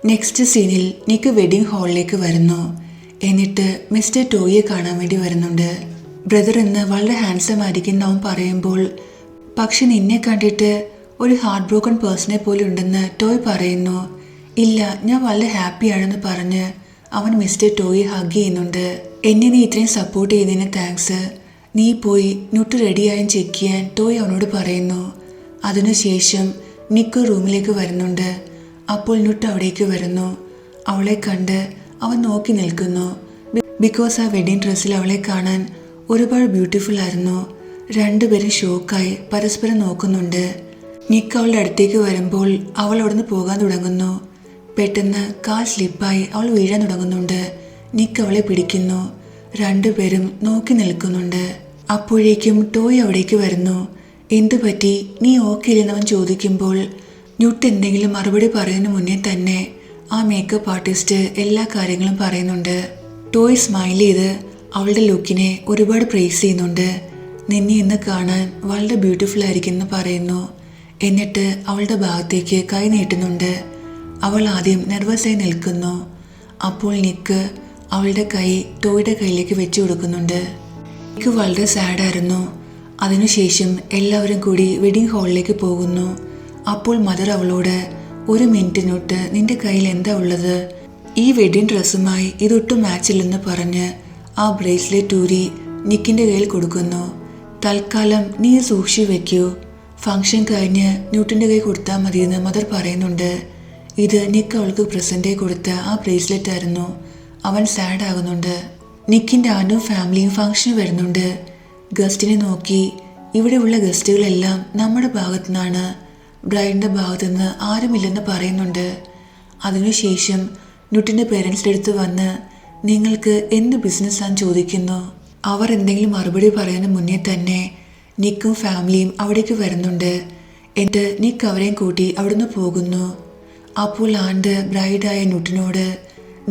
Next സീനിൽ നിക്ക് wedding ഹാളിലേക്ക് വരുന്നു. എന്നിട്ട് മിസ്റ്റർ ടോയിയെ കാണാൻ വേണ്ടി വരുന്നുണ്ട്. ബ്രദർ ഇന്ന് വളരെ ഹാൻസം ആയിരിക്കും അവൻ പറയുമ്പോൾ, പക്ഷെ നിന്നെ കണ്ടിട്ട് ഒരു ഹാർട്ട് ബ്രോക്കൺ പേഴ്സണെ പോലെ ഉണ്ടെന്ന് ടോയ് പറയുന്നു. ഇല്ല, ഞാൻ വളരെ ഹാപ്പിയാണെന്ന് പറഞ്ഞ് അവൻ മിസ്റ്റർ ടോയിയെ ഹഗ് ചെയ്യുന്നുണ്ട്. എന്നെ നീ ഇത്രയും സപ്പോർട്ട് ചെയ്തതിന് താങ്ക്സ്. നീ പോയി നുട്ട് റെഡിയായും ചെക്ക് ചെയ്യാൻ ടോയ് അവനോട് പറയുന്നു. അതിനുശേഷം നിക്ക് റൂമിലേക്ക് വരുന്നുണ്ട്. അപ്പോൾ നുട്ട് അവിടേക്ക് വരുന്നു. അവളെ കണ്ട് അവൻ നോക്കി നിൽക്കുന്നു. ബിക്കോസ് ആ വെഡിങ് ഡ്രസ്സിൽ അവളെ കാണാൻ ഒരുപാട് ബ്യൂട്ടിഫുൾ ആയിരുന്നു. രണ്ടുപേരും ഷോക്കായി പരസ്പരം നോക്കുന്നുണ്ട്. നിക്ക് അവളുടെ അടുത്തേക്ക് വരുമ്പോൾ അവൾ അവിടുന്ന് പോകാൻ തുടങ്ങുന്നു. പെട്ടെന്ന് കാൽ സ്ലിപ്പായി അവൾ വീഴാൻ തുടങ്ങുന്നുണ്ട്. നിക്ക് അവളെ പിടിക്കുന്നു. രണ്ടുപേരും നോക്കി നിൽക്കുന്നുണ്ട്. അപ്പോഴേക്കും ടോയ് അവിടേക്ക് വരുന്നു. എന്തു പറ്റി, നീ ഓക്കെ ഇല്ലെന്ന് അവൻ ചോദിക്കുമ്പോൾ ന്യൂട്ട് എന്തെങ്കിലും മറുപടി പറയുന്നതിന് മുന്നേ തന്നെ ആ മേക്കപ്പ് ആർട്ടിസ്റ്റ് എല്ലാ കാര്യങ്ങളും പറയുന്നുണ്ട്. ടോയ് സ്മൈൽ ചെയ്ത് അവളുടെ ലുക്കിനെ ഒരുപാട് പ്രൈസ് ചെയ്യുന്നുണ്ട്. നിന്നെ ഇന്ന് കാണാൻ വളരെ ബ്യൂട്ടിഫുൾ ആയിരിക്കും എന്ന് പറയുന്നു. എന്നിട്ട് അവളുടെ ഭാഗത്തേക്ക് കൈ നീട്ടുന്നുണ്ട്. അവൾ ആദ്യം നെർവസായി നിൽക്കുന്നു. അപ്പോൾ നിക്ക് അവളുടെ കൈ ടോയുടെ കയ്യിലേക്ക് വെച്ചു കൊടുക്കുന്നുണ്ട്. നിക്ക് വളരെ സാഡായിരുന്നു. അതിനുശേഷം എല്ലാവരും കൂടി വെഡിങ് ഹാളിലേക്ക് പോകുന്നു. അപ്പോൾ മദർ അവളോട്, ഒരു മിനിറ്റിനൊട്ട് നിന്റെ കയ്യിൽ എന്താ ഉള്ളത്? ഈ വെഡിങ് ഡ്രസ്സുമായി ഇതൊട്ടും മാച്ചില്ലെന്ന് പറഞ്ഞ് ആ ബ്രേസ്ലെറ്റ് ഊരി നിക്കിൻ്റെ കയ്യിൽ കൊടുക്കുന്നു. തൽക്കാലം നീ സൂക്ഷിച്ചു വെക്കൂ, ഫംഗ്ഷൻ കഴിഞ്ഞ് ന്യൂട്ടിൻ്റെ കൈ കൊടുത്താൽ മതിയെന്ന് മദർ പറയുന്നുണ്ട്. ഇത് നിക്ക് അവൾക്ക് പ്രസൻറ്റായി കൊടുത്ത ആ ബ്രേസ്ലെറ്റ് ആയിരുന്നു. അവൻ സാഡ് ആകുന്നുണ്ട്. നിക്കിൻ്റെ ആനും ഫാമിലിയും ഫംഗ്ഷന് വരുന്നുണ്ട്. ഗസ്റ്റിനെ നോക്കി, ഇവിടെയുള്ള ഗസ്റ്റുകളെല്ലാം നമ്മുടെ ഭാഗത്തു നിന്നാണ്, ബ്രൈഡിൻ്റെ ഭാഗത്തുനിന്ന് ആരുമില്ലെന്ന് പറയുന്നുണ്ട്. അതിനുശേഷം ന്യൂട്ടിൻ്റെ പേരൻസിൻ്റെ അടുത്ത് വന്ന് നിങ്ങൾക്ക് എന്ത് ബിസിനസ്സാന്ന് ചോദിക്കുന്നു. അവർ എന്തെങ്കിലും മറുപടി പറയുന്നതിന് മുന്നേ തന്നെ നിക്കും ഫാമിലിയും അവിടേക്ക് വരുന്നുണ്ട്. എന്നിട്ട് നിക്ക് അവരെയും കൂട്ടി അവിടുന്ന് പോകുന്നു. അപ്പോൾ ആണ്ട് ബ്രൈഡായ ന്യൂട്ടിനോട്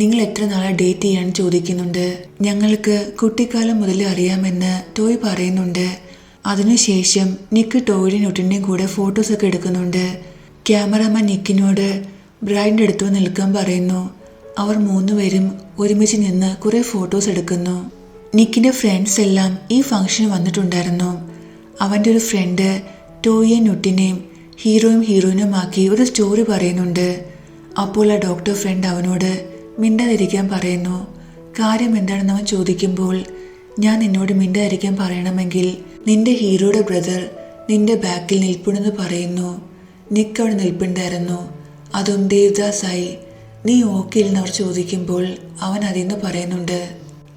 നിങ്ങൾ എത്ര നാളെ ഡേറ്റ് ചെയ്യാൻ ചോദിക്കുന്നുണ്ട്. ഞങ്ങൾക്ക് കുട്ടിക്കാലം മുതലേ അറിയാമെന്ന് ടോയ് പറയുന്നുണ്ട്. അതിനുശേഷം നിക്ക് ടോയുടെ ന്യൂട്ടിൻ്റെയും കൂടെ ഫോട്ടോസൊക്കെ എടുക്കുന്നുണ്ട്. ക്യാമറാമാൻ നിക്കിനോട് ബ്രൈഡിൻ്റെ അടുത്ത് നിൽക്കാൻ പറയുന്നു. അവർ മൂന്നുപേരും ഒരുമിച്ച് നിന്ന് കുറേ ഫോട്ടോസ് എടുക്കുന്നു. നിക്കിൻ്റെ ഫ്രണ്ട്സ് എല്ലാം ഈ ഫംഗ്ഷന് വന്നിട്ടുണ്ടായിരുന്നു. അവൻ്റെ ഒരു ഫ്രണ്ട് ടോയിയെ ന്യൂട്ടിനെയും ഹീറോയും ഹീറോയിനുമാക്കി ഒരു സ്റ്റോറി പറയുന്നുണ്ട്. അപ്പോൾ ആ ഡോക്ടർ ഫ്രണ്ട് അവനോട് മിണ്ടാതിരിക്കാൻ പറയുന്നു. കാര്യം എന്താണെന്ന് അവൻ ചോദിക്കുമ്പോൾ, ഞാൻ നിന്നോട് മിണ്ടാതിരിക്കാൻ പറയണമെങ്കിൽ നിന്റെ ഹീറോയുടെ ബ്രദർ നിന്റെ ബാക്കിൽ നിൽപ്പുണ്ടെന്ന് പറയുന്നു. നിക്ക് അവിടെ നിൽപ്പുണ്ടായിരുന്നു, അതും ദേവദാസായി. നീ ഓക്കെ ഇല്ലെന്ന് അവർ ചോദിക്കുമ്പോൾ അവൻ അതിന്ന് പറയുന്നുണ്ട്.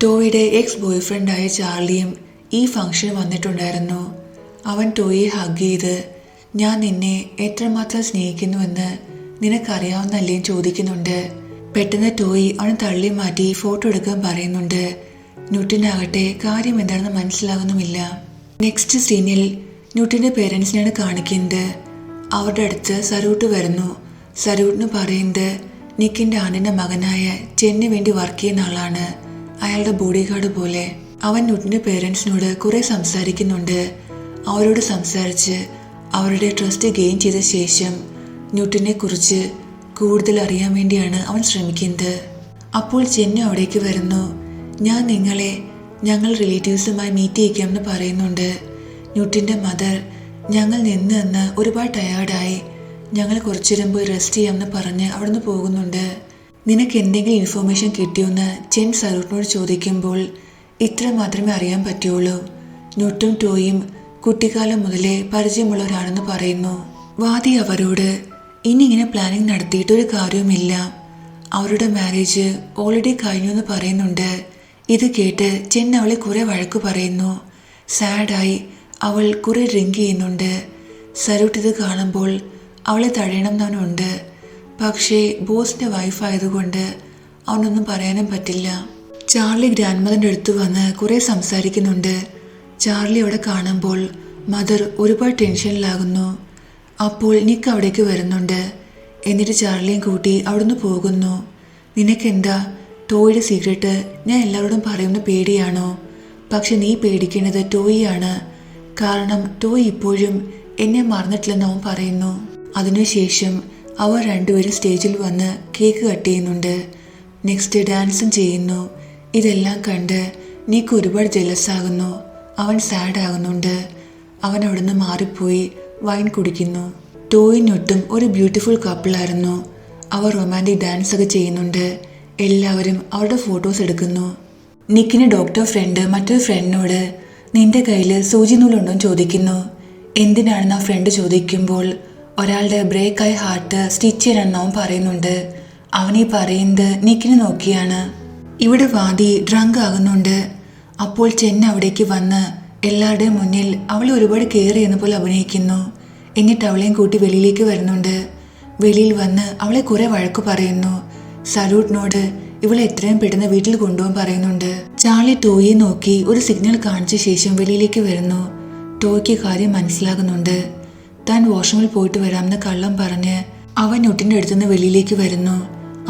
ടോയുടെ എക്സ് ബോയ് ഫ്രണ്ടായ ചാർലിയും ഈ ഫംഗ്ഷന് വന്നിട്ടുണ്ടായിരുന്നു. അവൻ ടോയെ ഹഗ് ചെയ്ത് ഞാൻ നിന്നെ എത്രമാത്രം സ്നേഹിക്കുന്നുവെന്ന് നിനക്കറിയാവുന്നല്ലേ ചോദിക്കുന്നുണ്ട്. പെട്ടെന്ന് ടോയ് അവനെ തള്ളി മാറ്റി ഫോട്ടോ എടുക്കാൻ പറയുന്നുണ്ട്. ന്യൂട്ടിനാകട്ടെ കാര്യം എന്താണെന്ന് മനസ്സിലാകുന്നുമില്ല. നെക്സ്റ്റ് സീനിൽ ന്യൂട്ടിൻ്റെ പേരൻസിനെയാണ് കാണിക്കുന്നത്. അവരുടെ അടുത്ത് സരൂട്ട് വരുന്നു. സരൂട്ടിന് പറയുന്നത് നിക്കിൻ്റെ ആണിൻ്റെ മകനായ ചെന്നിന് വേണ്ടി വർക്ക് ചെയ്യുന്ന ആളാണ്, അയാളുടെ ബോഡി ഗാർഡ് പോലെ. അവൻ ന്യൂട്ടിൻ്റെ പേരൻസിനോട് കുറേ സംസാരിക്കുന്നുണ്ട്. അവരോട് സംസാരിച്ച് അവരുടെ ട്രസ്റ്റ് ഗെയിൻ ചെയ്ത ശേഷം ന്യൂട്ടിനെ കുറിച്ച് കൂടുതൽ അറിയാൻ വേണ്ടിയാണ് അവൻ ശ്രമിക്കുന്നത്. അപ്പോൾ ചെന്നു അവിടേക്ക് വരുന്നു. ഞാൻ നിങ്ങളെ ഞങ്ങൾ റിലേറ്റീവ്സുമായി മീറ്റ് ചെയ്യിക്കാമെന്ന് പറയുന്നുണ്ട്. ന്യൂട്ടിൻ്റെ മദർ ഞങ്ങൾ നിന്ന് ഒരുപാട് ടയേർഡായി, ഞങ്ങൾ കുറച്ചുനേരം പോയി റെസ്റ്റ് ചെയ്യാമെന്ന് പറഞ്ഞ് അവിടുന്ന് പോകുന്നുണ്ട്. നിനക്ക് എന്തെങ്കിലും ഇൻഫോർമേഷൻ കിട്ടിയോന്ന് ചെൻ സരൂട്ടിനോട് ചോദിക്കുമ്പോൾ ഇത്ര മാത്രമേ അറിയാൻ പറ്റുള്ളൂ. ന്യൂട്ടും ടോയും കുട്ടിക്കാലം മുതലേ പരിചയമുള്ളവരാണെന്ന് പറയുന്നു. വാദി അവരോട് ഇനി ഇങ്ങനെ പ്ലാനിങ് നടത്തിയിട്ടൊരു കാര്യവുമില്ല, അവരുടെ മാരേജ് ഓൾറെഡി കഴിഞ്ഞു എന്ന് പറയുന്നുണ്ട്. ഇത് കേട്ട് ചെൻ അവളെ കുറെ വഴക്ക് പറയുന്നു. സാഡായി അവൾ കുറെ ഡ്രിങ്ക് ചെയ്യുന്നുണ്ട്. സരൂട്ട് ഇത് കാണുമ്പോൾ അവളെ തടയണം എന്നവനുണ്ട്. പക്ഷേ ബോസിൻ്റെ വൈഫായതുകൊണ്ട് അവനൊന്നും പറയാനും പറ്റില്ല. ചാർലി ഗ്രാൻഡ് മദറിൻ്റെ അടുത്ത് വന്ന് കുറെ സംസാരിക്കുന്നുണ്ട്. ചാർലി അവിടെ കാണുമ്പോൾ മദർ ഒരുപാട് ടെൻഷനിലാകുന്നു. അപ്പോൾ നിക്ക് അവിടേക്ക് വരുന്നുണ്ട്. എന്നിട്ട് ചാർലിയും കൂട്ടി അവിടുന്ന് പോകുന്നു. നിനക്കെന്താ ടോയുടെ സീക്രട്ട് ഞാൻ എല്ലാവരോടും പറയുന്ന പേടിയാണോ? പക്ഷെ നീ പേടിക്കേണ്ടത് ടോയിയാണ്. കാരണം ടോയ് ഇപ്പോഴും എന്നെ മറന്നിട്ടില്ലെന്ന് അവൻ പറയുന്നു. അതിനുശേഷം അവർ രണ്ടുപേരും സ്റ്റേജിൽ വന്ന് കേക്ക് കട്ട് ചെയ്യുന്നുണ്ട്. നെക്സ്റ്റ് ഡാൻസും ചെയ്യുന്നു. ഇതെല്ലാം കണ്ട് നിക്ക് ഒരുപാട് ജെലസ് ആകുന്നു. അവൻ സാഡ് ആകുന്നുണ്ട്. അവൻ അവിടുന്ന് മാറിപ്പോയി വൈൻ കുടിക്കുന്നു. ടോയിനൊട്ടും ഒരു ബ്യൂട്ടിഫുൾ കപ്പിളായിരുന്നു. അവർ റൊമാൻറ്റിക് ഡാൻസ് ഒക്കെ ചെയ്യുന്നുണ്ട്. എല്ലാവരും അവരുടെ ഫോട്ടോസ് എടുക്കുന്നു. നിക്കിന് ഡോക്ടർ ഫ്രണ്ട് മറ്റൊരു ഫ്രണ്ടിനോട് നിന്റെ കയ്യിൽ സൂചി നൂലുണ്ടോന്ന് ചോദിക്കുന്നു. എന്തിനാണെന്ന് ആ ഫ്രണ്ട് ചോദിക്കുമ്പോൾ ഒരാളുടെ ബ്രേക്കായ ഹാർട്ട് സ്റ്റിച്ച് ചെയ്യാനെന്ന് അവൻ പറയുന്നുണ്ട്. അവനീ പറയുന്നത് നിക്കിനെ നോക്കിയാണ്. ഇവിടെ വാദി ഡ്രങ്ക് ആകുന്നുണ്ട്. അപ്പോൾ ചെന്ന അവിടേക്ക് വന്ന് എല്ലാവരുടെയും മുന്നിൽ അവളെ ഒരുപാട് കെയർ ചെയ്യുന്ന പോലെ അഭിനയിക്കുന്നു. എന്നിട്ട് അവളെയും കൂട്ടി വെളിയിലേക്ക് വരുന്നുണ്ട്. വെളിയിൽ വന്ന് അവളെ കുറെ വഴക്ക് പറയുന്നു. സരൂട്ടിനോട് ഇവളെ എത്രയും പെട്ടെന്ന് വീട്ടിൽ കൊണ്ടുപോകാൻ പറയുന്നുണ്ട്. ചാർലി ടോയിയെ നോക്കി ഒരു സിഗ്നൽ കാണിച്ച ശേഷം വെളിയിലേക്ക് വരുന്നു. ടോയ്ക്ക് കാര്യം മനസ്സിലാകുന്നുണ്ട്. താൻ വാഷ്റൂമിൽ പോയിട്ട് വരാമെന്ന് കള്ളം പറഞ്ഞ് അവൻ നുട്ടിന്റെ അടുത്തുനിന്ന് വെളിയിലേക്ക് വരുന്നു.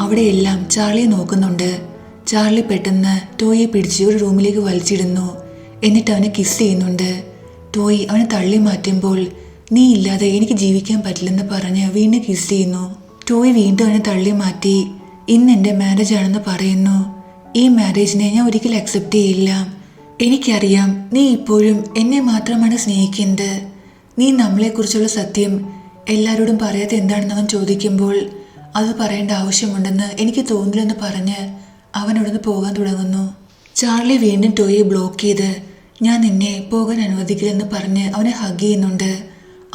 അവിടെയെല്ലാം ചാർലിയെ നോക്കുന്നുണ്ട്. ചാർലി പെട്ടെന്ന് ടോയെ പിടിച്ച് ഒരു റൂമിലേക്ക് വലിച്ചിടുന്നു. എന്നിട്ട് അവനെ കിസ് ചെയ്യുന്നുണ്ട്. ടോയ് അവനെ തള്ളി മാറ്റുമ്പോൾ നീ ഇല്ലാതെ എനിക്ക് ജീവിക്കാൻ പറ്റില്ലെന്ന് പറഞ്ഞ് വീണ്ടും കിസ് ചെയ്യുന്നു. ടോയ് വീണ്ടും അവനെ തള്ളി മാറ്റി ഇന്ന് എൻ്റെ മാരേജ് ആണെന്ന് പറയുന്നു. ഈ മാരേജിനെ ഞാൻ ഒരിക്കലും അക്സെപ്റ്റ് ചെയ്യില്ല. എനിക്കറിയാം നീ ഇപ്പോഴും എന്നെ മാത്രമാണ് സ്നേഹിക്കുന്നത്. നീ നമ്മളെക്കുറിച്ചുള്ള സത്യം എല്ലാവരോടും പറയാതെ എന്താണെന്ന് അവൻ ചോദിക്കുമ്പോൾ അത് പറയേണ്ട ആവശ്യമുണ്ടെന്ന് എനിക്ക് തോന്നില്ലെന്ന് പറഞ്ഞ് അവനോടൊന്ന് പോകാൻ തുടങ്ങുന്നു. ചാർലി വീണ്ടും ടോയെ ബ്ലോക്ക് ചെയ്ത് ഞാൻ നിന്നെ പോകാൻ അനുവദിക്കില്ലെന്ന് പറഞ്ഞ് അവനെ ഹഗ് ചെയ്യുന്നുണ്ട്.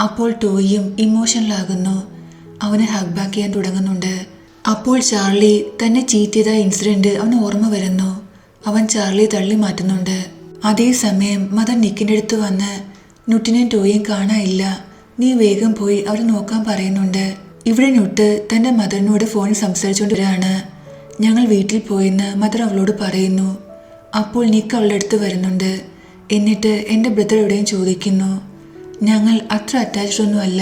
അപ്പോൾ ടോയും ഇമോഷണലാകുന്നു. അവനെ ഹഗ് ബാക്ക് ചെയ്യാൻ തുടങ്ങുന്നുണ്ട്. അപ്പോൾ ചാർലി തന്നെ ചീറ്റ് ചെയ്ത ഇൻസിഡന്റ് അവന് ഓർമ്മ വരുന്നു. അവൻ ചാർലിയെ തള്ളി മാറ്റുന്നുണ്ട്. അതേസമയം മദർ നിക്കിൻ്റെ അടുത്ത് വന്ന് നുട്ടിനെയും ടോയും കാണാനില്ല, നീ വേഗം പോയി അവരെ നോക്കാൻ പറയുന്നുണ്ട്. ഇവിടെ നുട്ട് തൻ്റെ മദറിനോട് ഫോണിൽ സംസാരിച്ചുകൊണ്ട് വരികയാണ്. ഞങ്ങൾ വീട്ടിൽ പോയെന്ന് മദർ അവളോട് പറയുന്നു. അപ്പോൾ നിക്ക് അവളുടെ അടുത്ത് വരുന്നുണ്ട്. എന്നിട്ട് എൻ്റെ ബ്രദർ എവിടെയും ചോദിക്കുന്നു. ഞങ്ങൾ അത്ര അറ്റാച്ച്ഡ് ഒന്നും അല്ല,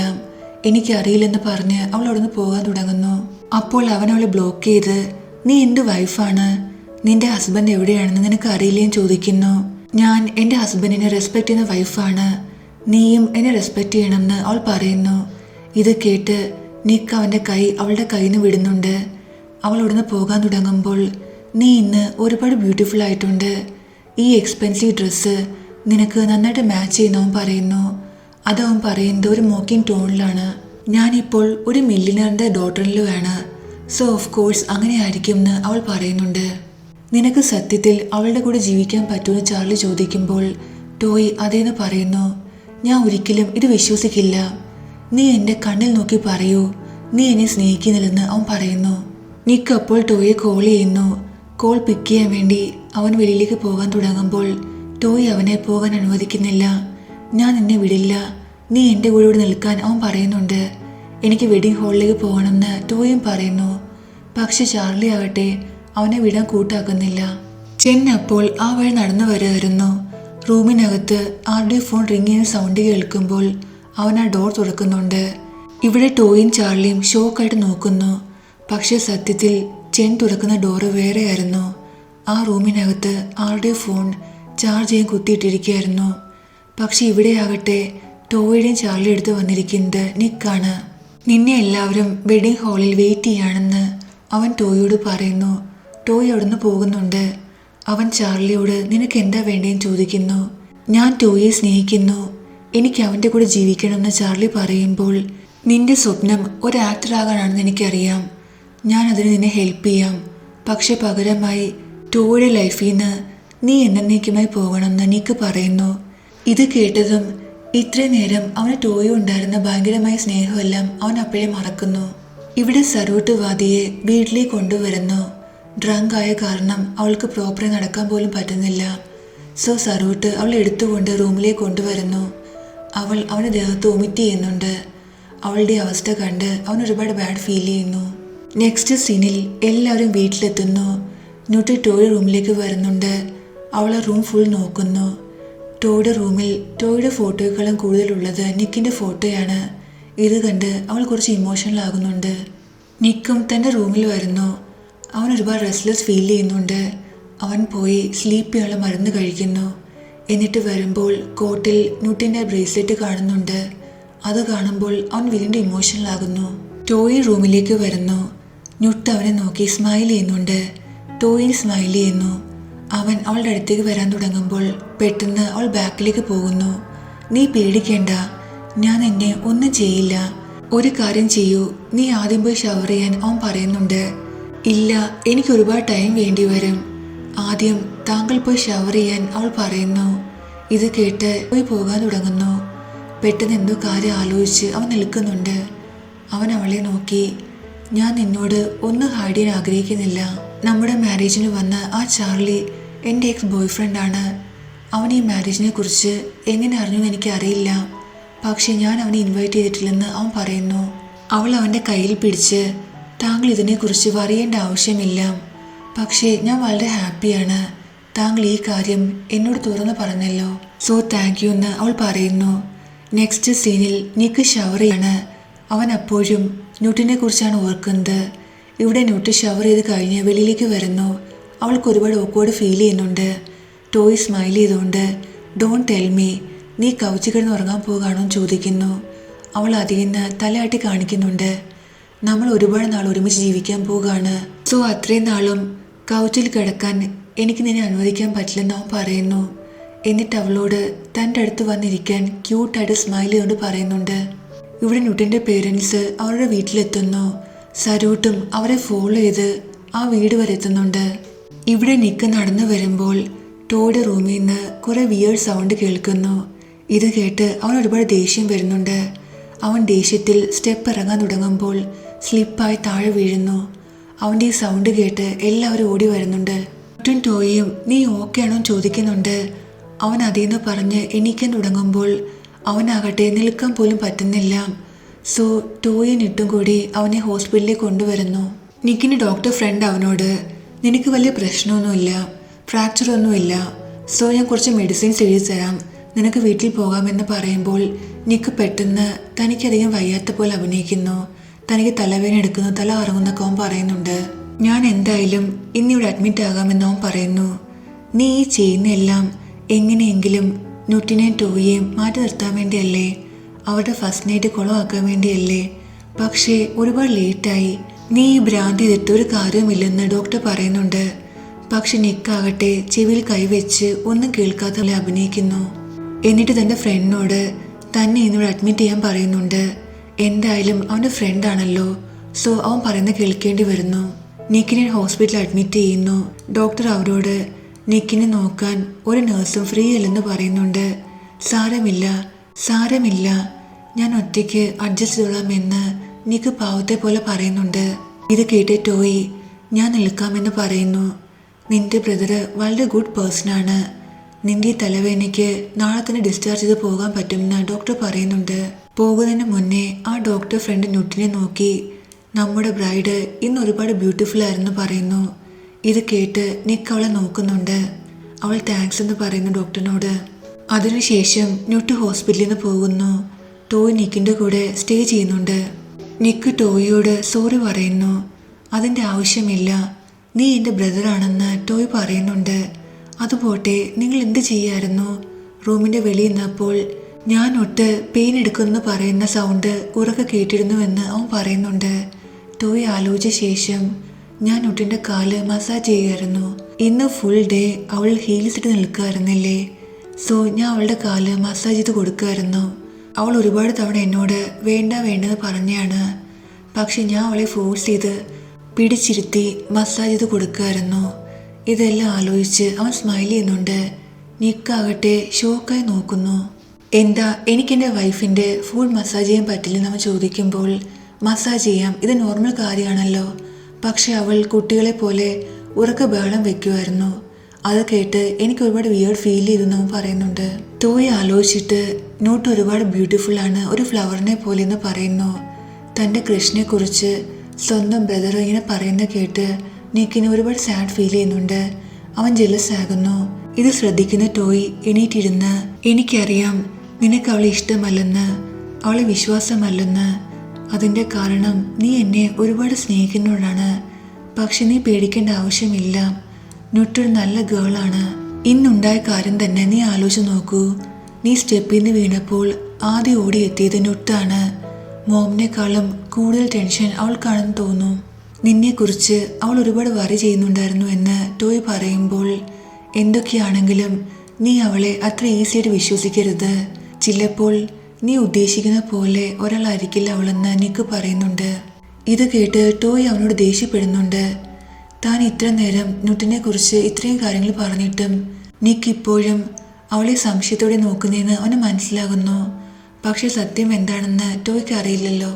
എനിക്കറിയില്ലെന്ന് പറഞ്ഞ് അവളോടൊന്ന് പോകാൻ തുടങ്ങുന്നു. അപ്പോൾ അവൻ അവളെ ബ്ലോക്ക് ചെയ്ത് നീ എന്ത് വൈഫാണ്, നിന്റെ ഹസ്ബൻഡ് എവിടെയാണെന്ന് നിനക്ക് അറിയില്ലേന്ന് ചോദിക്കുന്നു. ഞാൻ എൻ്റെ ഹസ്ബൻഡിനെ റെസ്പെക്ട് ചെയ്യുന്ന വൈഫാണ്, നീയും എന്നെ റെസ്പെക്ട് ചെയ്യണമെന്ന് അവൾ പറയുന്നു. ഇത് കേട്ട് നിക്ക് അവൻ്റെ കൈ അവളുടെ കയ്യിൽ നിന്ന് വിടുന്നുണ്ട്. അവൾ ഇവിടുന്ന് പോകാൻ തുടങ്ങുമ്പോൾ നീ ഇന്ന് ഒരുപാട് ബ്യൂട്ടിഫുൾ ആയിട്ടുണ്ട്, ഈ എക്സ്പെൻസീവ് ഡ്രസ്സ് നിനക്ക് നന്നായിട്ട് മാച്ച് ചെയ്യുന്നവൻ പറയുന്നു. അതവൻ പറയുന്നത് ഒരു മോക്കിംഗ് ടോണിലാണ്. ഞാനിപ്പോൾ ഒരു മില്ലിയനറിൻ്റെ ഡോട്ടറിലുമാണ്, സോ ഓഫ് കോഴ്സ് അങ്ങനെ ആയിരിക്കും എന്ന് അവൾ പറയുന്നുണ്ട്. നിനക്ക് സത്യത്തിൽ അവളുടെ കൂടെ ജീവിക്കാൻ പറ്റുമെന്ന് ചാർലി ചോദിക്കുമ്പോൾ ടോയ് അതേന്ന് പറയുന്നു. ഞാൻ ഒരിക്കലും ഇത് വിശ്വസിക്കില്ല, നീ എൻ്റെ കണ്ണിൽ നോക്കി പറയൂ, നീ എന്നെ സ്നേഹിക്കുന്നില്ലെന്ന് അവൻ പറയുന്നു. നിക്ക് അപ്പോൾ ടോയെ കോൾ ചെയ്യുന്നു. കോൾ പിക്ക് ചെയ്യാൻ വേണ്ടി അവൻ വെളിയിലേക്ക് പോകാൻ തുടങ്ങുമ്പോൾ ടോയ് അവനെ പോകാൻ അനുവദിക്കുന്നില്ല. ഞാൻ നിന്നെ വിടില്ല, നീ എൻ്റെ കൂടെ ഇവിടെ നിൽക്കാൻ അവൻ പറയുന്നുണ്ട്. എനിക്ക് വെഡിങ് ഹാളിലേക്ക് പോകണമെന്ന് ടോയും പറയുന്നു. പക്ഷെ ചാർലി ആകട്ടെ അവനെ വിടാൻ കൂട്ടാക്കുന്നില്ല. ചെൻ അപ്പോൾ ആ വഴി നടന്നു വരുമായിരുന്നു. റൂമിനകത്ത് ആരുടെ ഫോൺ റിങ് ചെയ്യുന്ന സൗണ്ട് കേൾക്കുമ്പോൾ അവൻ ആ ഡോർ തുറക്കുന്നുണ്ട്. ഇവിടെ ടോയും ചാർലിയും ഷോക്കായിട്ട് നോക്കുന്നു. പക്ഷെ സത്യത്തിൽ ചെൻ തുറക്കുന്ന ഡോറ് വേറെയായിരുന്നു. ആ റൂമിനകത്ത് ആരുടെ ഫോൺ ചാർജ് ചെയ്യാൻ കുത്തിയിട്ടിരിക്കുകയായിരുന്നു. പക്ഷെ ഇവിടെയാകട്ടെ ടോയുടെയും ചാർലി എടുത്ത് വന്നിരിക്കുന്നത് നിക്കാണ്. നിന്നെ എല്ലാവരും വെഡിങ് ഹാളിൽ വെയിറ്റ് ചെയ്യാണെന്ന് അവൻ ടോയോട് പറയുന്നു. ടോയ് അവിടുന്ന് പോകുന്നുണ്ട്. അവൻ ചാർലിയോട് നിനക്ക് എന്താ വേണ്ടതെന്ന് ചോദിക്കുന്നു. ഞാൻ ടോയെ സ്നേഹിക്കുന്നു, എനിക്ക് അവൻ്റെ കൂടെ ജീവിക്കണമെന്ന് ചാർലി പറയുമ്പോൾ നിന്റെ സ്വപ്നം ഒരു ആക്ടർ ആകാനാണെന്ന് എനിക്കറിയാം, ഞാൻ അതിന് നിന്നെ ഹെൽപ്പ് ചെയ്യാം. പക്ഷെ പകരമായി ടോയുടെ ലൈഫിൽ നിന്ന് നീ എന്നേക്കുമായി പോകണമെന്ന് നിക്ക് പറയുന്നു. ഇത് കേട്ടതും ഇത്രയും നേരം അവന് ടോയോ ഉണ്ടായിരുന്ന ഭയങ്കരമായ സ്നേഹമെല്ലാം അവൻ അപ്പോഴേ മറക്കുന്നു. ഇവിടെ സരൂട്ട് വാദിയെ വീട്ടിലേക്ക് കൊണ്ടുവരുന്നു. ഡ്രങ്ക് ആയ കാരണം അവൾക്ക് പ്രോപ്പറായി നടക്കാൻ പോലും പറ്റുന്നില്ല. സോ സരൂട്ട് അവളെ എടുത്തുകൊണ്ട് റൂമിലേക്ക് കൊണ്ടുവരുന്നു. അവൾ അവൻ്റെ ദേഹത്ത് വൊമിറ്റ് ചെയ്യുന്നുണ്ട്. അവളുടെ അവസ്ഥ കണ്ട് അവൻ ഒരുപാട് ബാഡ് ഫീൽ ചെയ്യുന്നു. നെക്സ്റ്റ് സീനിൽ എല്ലാവരും വീട്ടിലെത്തുന്നു. ന്യൂട്ടി ടോയുടെ റൂമിലേക്ക് വരുന്നുണ്ട്. അവൾ ആ റൂം ഫുൾ നോക്കുന്നു. ടോയുടെ റൂമിൽ ടോയുടെ ഫോട്ടോയെക്കാളും കൂടുതലുള്ളത് നിക്കിൻ്റെ ഫോട്ടോയാണ്. ഇത് കണ്ട് അവൾ കുറച്ച് ഇമോഷണൽ ആകുന്നുണ്ട്. നിക്കും തൻ്റെ റൂമിൽ വരുന്നു. അവൻ ഒരുപാട് റെസ്റ്റ്ലെസ് ഫീൽ ചെയ്യുന്നുണ്ട്. അവൻ പോയി സ്ലീപ്പ് ചെയ്യാനുള്ള മരുന്ന് കഴിക്കുന്നു. എന്നിട്ട് വരുമ്പോൾ കോട്ടിൽ ന്യൂട്ടിൻ്റെ ബ്രേസ്ലെറ്റ് കാണുന്നുണ്ട്. അത് കാണുമ്പോൾ അവൻ വീണ്ടും ഇമോഷണൽ ആകുന്നു. ടോയി റൂമിലേക്ക് വരുന്നു. ന്യൂട്ട് അവനെ നോക്കി സ്മൈൽ ചെയ്യുന്നുണ്ട്. ടോയി സ്മൈൽ ചെയ്യുന്നു. അവൻ അവളുടെ അടുത്തേക്ക് വരാൻ തുടങ്ങുമ്പോൾ പെട്ടെന്ന് അവൾ ബാക്കിലേക്ക് പോകുന്നു. നീ പേടിക്കേണ്ട, ഞാൻ നിന്നെ ഒന്നും ചെയ്യില്ല. ഒരു കാര്യം ചെയ്യൂ, നീ ആദ്യം പോയി ഷവർ ചെയ്യാൻ അവൻ പറയുന്നുണ്ട്. ഇല്ല, എനിക്ക് ഒരുപാട് ടൈം വേണ്ടി വരും. ആദ്യം താങ്കൾ പോയി ഷവർ ചെയ്യാൻ അവൾ പറയുന്നു. ഇത് കേട്ട് പോയി പോകാൻ തുടങ്ങുന്നു. പെട്ടെന്ന് എന്തോ കാര്യം ആലോചിച്ച് അവൻ നിൽക്കുന്നുണ്ട്. അവൻ അവളെ നോക്കി. ഞാൻ നിന്നോട് ഒന്നും ഹൈഡ് ചെയ്യാൻ ആഗ്രഹിക്കുന്നില്ല. നമ്മുടെ മാരേജിന് വന്ന ആ ചാർലി എൻ്റെ എക്സ് ബോയ് ഫ്രണ്ടാണ്. അവൻ ഈ മാരേജിനെ കുറിച്ച് എങ്ങനെ അറിഞ്ഞു എനിക്കറിയില്ല. പക്ഷെ ഞാൻ അവനെ ഇൻവൈറ്റ് ചെയ്തിട്ടില്ലെന്ന് അവൻ പറയുന്നു. അവൾ അവൻ്റെ കയ്യിൽ പിടിച്ച്, താങ്കൾ ഇതിനെക്കുറിച്ച് അറിയേണ്ട ആവശ്യമില്ല. പക്ഷേ ഞാൻ വളരെ ഹാപ്പിയാണ്. താങ്കൾ ഈ കാര്യം എന്നോട് തുറന്നു പറഞ്ഞല്ലോ. സോ താങ്ക് യു എന്ന് അവൾ പറയുന്നു. നെക്സ്റ്റ് സീനിൽ നിക്ക് ഷവർ ചെയ്യാണ്. അവൻ അപ്പോഴും ന്യൂട്ടിനെ കുറിച്ചാണ് ഓർക്കുന്നത്. ഇവിടെ ന്യൂട്ട് ഷവർ ചെയ്ത് കഴിഞ്ഞ് വെളിയിലേക്ക് വരുന്നു. അവൾക്ക് ഒരുപാട് ഓക്വേർഡ് ഫീൽ ചെയ്യുന്നുണ്ട്. ടോയ് സ്മൈൽ ചെയ്തുകൊണ്ട്, ഡോണ്ട് ടെൽ മീ, നീ കൗച്ച് കിടന്ന് ഉറങ്ങാൻ പോകുകയാണോ എന്ന് ചോദിക്കുന്നു. അവൾ അതിന്ന് തലയാട്ടി കാണിക്കുന്നുണ്ട്. നമ്മൾ ഒരുപാട് നാൾ ഒരുമിച്ച് ജീവിക്കാൻ പോവുകയാണ്. സോ അത്രയും നാളും കൗച്ചിൽ കിടക്കാൻ എനിക്ക് നിന്നെ അനുവദിക്കാൻ പറ്റില്ലെന്ന് അവൻ പറയുന്നു. എന്നിട്ട് അവളോട് തൻ്റെ അടുത്ത് വന്നിരിക്കാൻ ക്യൂട്ടായിട്ട് സ്മൈൽ ചെയ്തുകൊണ്ട് പറയുന്നുണ്ട്. ഇവിടെ ന്യൂട്ടിൻ്റെ പേരൻസ് അവരുടെ വീട്ടിലെത്തുന്നു. സരൂട്ടും അവരെ ഫോളോ ചെയ്ത് ആ വീട് വരെ എത്തുന്നുണ്ട്. ഇവിടെ നിക്ക് നടന്നു വരുമ്പോൾ ടോയുടെ റൂമിൽ നിന്ന് കുറെ വിയേർഡ് സൗണ്ട് കേൾക്കുന്നു. ഇത് കേട്ട് അവൻ ഒരുപാട് ദേഷ്യം വരുന്നുണ്ട്. അവൻ ദേഷ്യത്തിൽ സ്റ്റെപ്പ് ഇറങ്ങാൻ തുടങ്ങുമ്പോൾ സ്ലിപ്പായി താഴെ വീഴുന്നു. അവൻ്റെ ഈ സൗണ്ട് കേട്ട് എല്ലാവരും ഓടി വരുന്നുണ്ട്. ന്യൂട്ടും ടോയും നീ ഓക്കെ ആണോ ചോദിക്കുന്നുണ്ട്. അവൻ അതിന്ന് പറഞ്ഞ് എണീക്കാൻ തുടങ്ങുമ്പോൾ അവനാകട്ടെ നിൽക്കാൻ പോലും പറ്റുന്നില്ല. സോ ടോയും നിട്ടും കൂടി അവനെ ഹോസ്പിറ്റലിൽ കൊണ്ടുവരുന്നു. നിക്കിന് ഡോക്ടർ ഫ്രണ്ട് അവനോട്, നിനക്ക് വലിയ പ്രശ്നമൊന്നുമില്ല, ഫ്രാക്ചറൊന്നുമില്ല, സോ ഞാൻ കുറച്ച് മെഡിസിൻസ് എഴുതി തരാം, നിനക്ക് വീട്ടിൽ പോകാമെന്ന് പറയുമ്പോൾ നിക്ക് പെട്ടെന്ന് തനിക്കധികം വയ്യാത്ത പോലെ അഭിനയിക്കുന്നു. തനിക്ക് തലവേദന എടുക്കുന്നു, തല കറങ്ങുന്നൊക്കെ അവൻ പറയുന്നുണ്ട്. ഞാൻ എന്തായാലും ഇന്നിവിടെ അഡ്മിറ്റ് ആകാമെന്ന് അവൻ പറയുന്നു. നീ ഈ ചെയ്യുന്നതെല്ലാം എങ്ങനെയെങ്കിലും ന്യൂട്ടിനെയും ടോയിയെയും മാറ്റി നിർത്താൻ വേണ്ടിയല്ലേ, അവരുടെ ഫസ്റ്റ് നൈറ്റ് കുളമാക്കാൻ വേണ്ടിയല്ലേ. പക്ഷേ ഒരുപാട് ലേറ്റായി. നീ ഈ ഭ്രാന്തി ചെയ്തിട്ട് ഒരു കാര്യവുമില്ലെന്ന് ഡോക്ടർ പറയുന്നുണ്ട്. പക്ഷെ നിക്കാകട്ടെ ചെവിയിൽ കൈവച്ച് ഒന്നും കേൾക്കാത്ത പോലെ അഭിനയിക്കുന്നു. എന്നിട്ട് തൻ്റെ ഫ്രണ്ടിനോട് തന്നെ ഇന്നിവിടെ അഡ്മിറ്റ് ചെയ്യാൻ പറയുന്നുണ്ട്. എന്തായാലും അവൻ്റെ ഫ്രണ്ടാണല്ലോ, സോ അവൻ പറയുന്നത് കേൾക്കേണ്ടി വരുന്നു. നിക്കിനെ ഹോസ്പിറ്റലിൽ അഡ്മിറ്റ് ചെയ്യുന്നു. ഡോക്ടർ അവരോട് നിക്കിനെ നോക്കാൻ ഒരു നഴ്സും ഫ്രീ അല്ലെന്ന് പറയുന്നുണ്ട്. സാരമില്ല, ഞാൻ ഒറ്റയ്ക്ക് അഡ്ജസ്റ്റ് ചെയ്തോളാമെന്ന് നിക്ക് പാവത്തെ പോലെ പറയുന്നുണ്ട്. ഇത് കേട്ട് ടോയി, ഞാൻ നിൽക്കാമെന്ന് പറയുന്നു. നിന്റെ ബ്രദർ വളരെ ഗുഡ് പേഴ്സണാണ്. നിന്റെ ഈ തലവേദനയ്ക്ക് നാളെ തന്നെ ഡിസ്ചാർജ് ചെയ്ത് പോകാൻ പറ്റുമെന്ന് ഡോക്ടർ പറയുന്നുണ്ട്. പോകുന്നതിന് മുന്നേ ആ ഡോക്ടർ ഫ്രണ്ട് ന്യൂട്ടിനെ നോക്കി, നമ്മുടെ ബ്രൈഡ് ഇന്ന് ഒരുപാട് ബ്യൂട്ടിഫുൾ ആയിരുന്നു പറയുന്നു. ഇത് കേട്ട് നിക്ക് അവളെ നോക്കുന്നുണ്ട്. അവൾ താങ്ക്സ് എന്ന് പറയുന്നു ഡോക്ടറിനോട്. അതിനുശേഷം ന്യൂട്ട് ഹോസ്പിറ്റലിൽ നിന്ന് പോകുന്നു. ടോയ് നിക്കിൻ്റെ കൂടെ സ്റ്റേ ചെയ്യുന്നുണ്ട്. നിക്ക് ടോയിയോട് സോറി പറയുന്നു. അതിൻ്റെ ആവശ്യമില്ല, നീ എൻ്റെ ബ്രദറാണെന്ന് ടോയ് പറയുന്നുണ്ട്. അതുപോട്ടെ, നിങ്ങൾ എന്ത് ചെയ്യായിരുന്നു? റൂമിൻ്റെ വെളിയിൽ നിന്നപ്പോൾ ഞാൻ ഒട്ട് പെയിൻ എടുക്കുമെന്ന് പറയുന്ന സൗണ്ട് ഉറക്കെ കേട്ടിരുന്നുവെന്ന് അവൻ പറയുന്നുണ്ട്. ടോയ് ആലോചിച്ച ശേഷം, ഞാൻ ഒട്ടിൻ്റെ കാല് മസാജ് ചെയ്യുമായിരുന്നു. ഇന്ന് ഫുൾ ഡേ അവൾ ഹീൽസ് ഇട്ട് നിൽക്കുമായിരുന്നില്ലേ, സോ ഞാൻ അവളുടെ കാല് മസാജ് ചെയ്ത് കൊടുക്കുമായിരുന്നു. അവൾ ഒരുപാട് തവണ എന്നോട് വേണ്ടെന്ന് പറഞ്ഞാണ്. പക്ഷെ ഞാൻ അവളെ ഫോഴ്സ് ചെയ്ത് പിടിച്ചിരുത്തി മസാജ് ചെയ്ത് കൊടുക്കുമായിരുന്നു. ഇതെല്ലാം ആലോചിച്ച് അവൻ സ്മൈൽ ചെയ്യുന്നുണ്ട്. നിക്കാകട്ടെ ഷോക്കായി നോക്കുന്നു. എന്താ എനിക്കെൻ്റെ വൈഫിൻ്റെ ഫുൾ മസാജ് ചെയ്യാൻ പറ്റില്ലെന്ന് അവൻ ചോദിക്കുമ്പോൾ, മസാജ് ചെയ്യാം, ഇത് നോർമൽ കാര്യമാണല്ലോ. പക്ഷെ അവൾ കുട്ടികളെ പോലെ ഉറക്കെ ബഹളം വെക്കുമായിരുന്നു. അത് കേട്ട് എനിക്ക് ഒരുപാട് വിയേർഡ് ഫീൽ ചെയ്തെന്ന് അവൻ പറയുന്നുണ്ട്. ടോയ് ആലോചിച്ചിട്ട്, നോട്ട് ഒരുപാട് ബ്യൂട്ടിഫുൾ ആണ്, ഒരു ഫ്ലവറിനെ പോലെ എന്ന് പറയുന്നു. തൻ്റെ കൃഷിനെ കുറിച്ച് സ്വന്തം ബ്രദർ ഇങ്ങനെ പറയുന്നത് കേട്ട് നിക്കിന് ഒരുപാട് സാഡ് ഫീൽ ചെയ്യുന്നുണ്ട്. അവൻ ജെലസ് ആകുന്നു. ഇത് ശ്രദ്ധിക്കുന്ന ടോയ് എണീറ്റിരുന്ന്, എനിക്കറിയാം നിനക്ക് അവളെ ഇഷ്ടമല്ലെന്ന്, അവളെ വിശ്വാസമല്ലെന്ന്. അതിൻ്റെ കാരണം നീ എന്നെ ഒരുപാട് സ്നേഹിക്കുന്നവളാണ്. പക്ഷെ നീ പേടിക്കേണ്ട ആവശ്യമില്ല, ന്യൂട്ടൊരു നല്ല ഗേളാണ്. ഇന്നുണ്ടായ കാര്യം തന്നെ നീ ആലോചിച്ച് നോക്കൂ. നീ സ്റ്റെപ്പിൽ നിന്ന് വീണപ്പോൾ ആദ്യം ഓടിയെത്തിയത് ന്യൂട്ടാണ്. മോമിനേക്കാളും കൂടുതൽ ടെൻഷൻ അവൾക്കാണെന്ന് തോന്നും. നിന്നെക്കുറിച്ച് അവൾ ഒരുപാട് വറി ചെയ്യുന്നുണ്ടായിരുന്നു എന്ന് ടോയ് പറയുമ്പോൾ, എന്തൊക്കെയാണെങ്കിലും നീ അവളെ അത്ര ഈസിയായിട്ട് വിശ്വസിക്കരുത്. ചിലപ്പോൾ നീ ഉദ്ദേശിക്കുന്ന പോലെ ഒരാളായിരിക്കില്ല അവളെന്ന് നിക്ക് പറയുന്നുണ്ട്. ഇത് കേട്ട് ടോയ് അവനോട് ദേഷ്യപ്പെടുന്നുണ്ട്. താൻ ഇത്ര നേരം നുട്ടിനെ കുറിച്ച് ഇത്രയും കാര്യങ്ങൾ പറഞ്ഞിട്ടും നിക്ക് ഇപ്പോഴും അവളെ സംശയത്തോടെ നോക്കുന്നതെന്ന് അവന് മനസ്സിലാകുന്നു. പക്ഷെ സത്യം എന്താണെന്ന് ടോയ്ക്ക് അറിയില്ലല്ലോ.